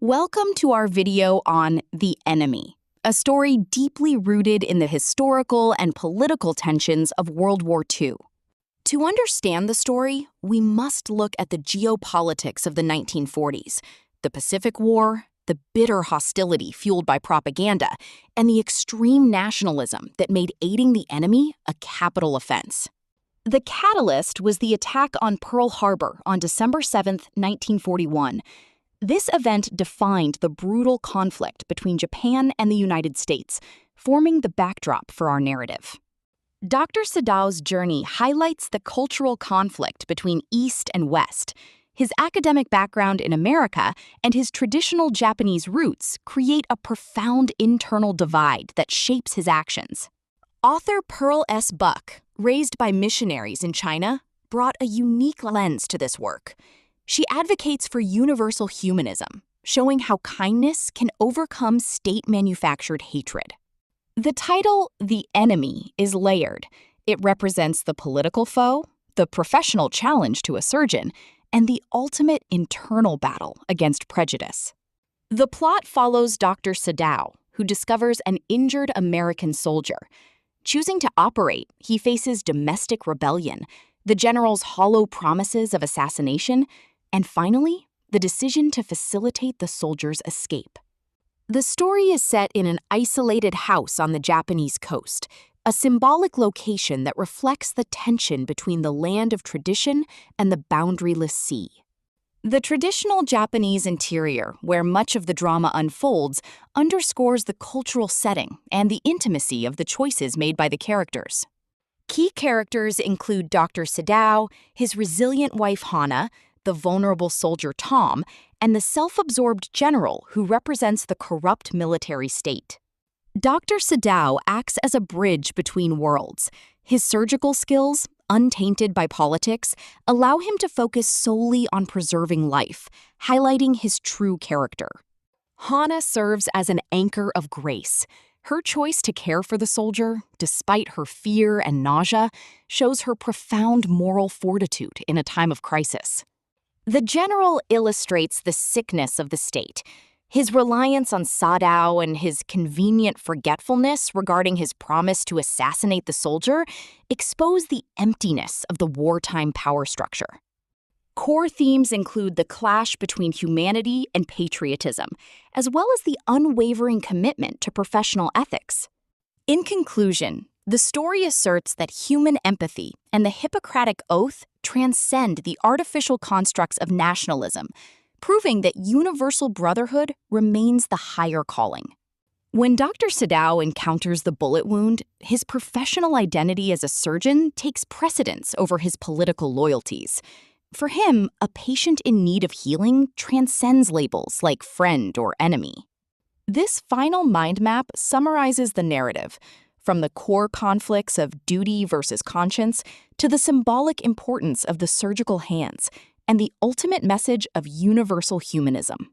Welcome to our video on The Enemy, a story deeply rooted in the historical and political tensions of World War II. To understand the story, we must look at the geopolitics of the 1940s, the Pacific War, the bitter hostility fueled by propaganda, and the extreme nationalism that made aiding the enemy a capital offense. The catalyst was the attack on Pearl Harbor on December 7, 1941. This event defined the brutal conflict between Japan and the United States, forming the backdrop for our narrative. Dr. Sadao's journey highlights the cultural conflict between East and West. His academic background in America and his traditional Japanese roots create a profound internal divide that shapes his actions. Author Pearl S. Buck, raised by missionaries in China, brought a unique lens to this work. She advocates for universal humanism, showing how kindness can overcome state-manufactured hatred. The title, The Enemy, is layered. It represents the political foe, the professional challenge to a surgeon, and the ultimate internal battle against prejudice. The plot follows Dr. Sadao, who discovers an injured American soldier. Choosing to operate, he faces domestic rebellion, the general's hollow promises of assassination, and finally, the decision to facilitate the soldier's escape. The story is set in an isolated house on the Japanese coast, a symbolic location that reflects the tension between the land of tradition and the boundaryless sea. The traditional Japanese interior, where much of the drama unfolds, underscores the cultural setting and the intimacy of the choices made by the characters. Key characters include Dr. Sadao, his resilient wife Hana, the vulnerable soldier Tom, and the self-absorbed general who represents the corrupt military state. Dr. Sadao acts as a bridge between worlds. His surgical skills, untainted by politics, allow him to focus solely on preserving life, highlighting his true character. Hana serves as an anchor of grace. Her choice to care for the soldier, despite her fear and nausea, shows her profound moral fortitude in a time of crisis. The general illustrates the sickness of the state. His reliance on Sadao and his convenient forgetfulness regarding his promise to assassinate the soldier expose the emptiness of the wartime power structure. Core themes include the clash between humanity and patriotism, as well as the unwavering commitment to professional ethics. In conclusion, the story asserts that human empathy and the Hippocratic Oath transcend the artificial constructs of nationalism, proving that universal brotherhood remains the higher calling. When Dr. Sadao encounters the bullet wound, his professional identity as a surgeon takes precedence over his political loyalties. For him, a patient in need of healing transcends labels like friend or enemy. This final mind map summarizes the narrative, from the core conflicts of duty versus conscience to the symbolic importance of the surgical hands and the ultimate message of universal humanism.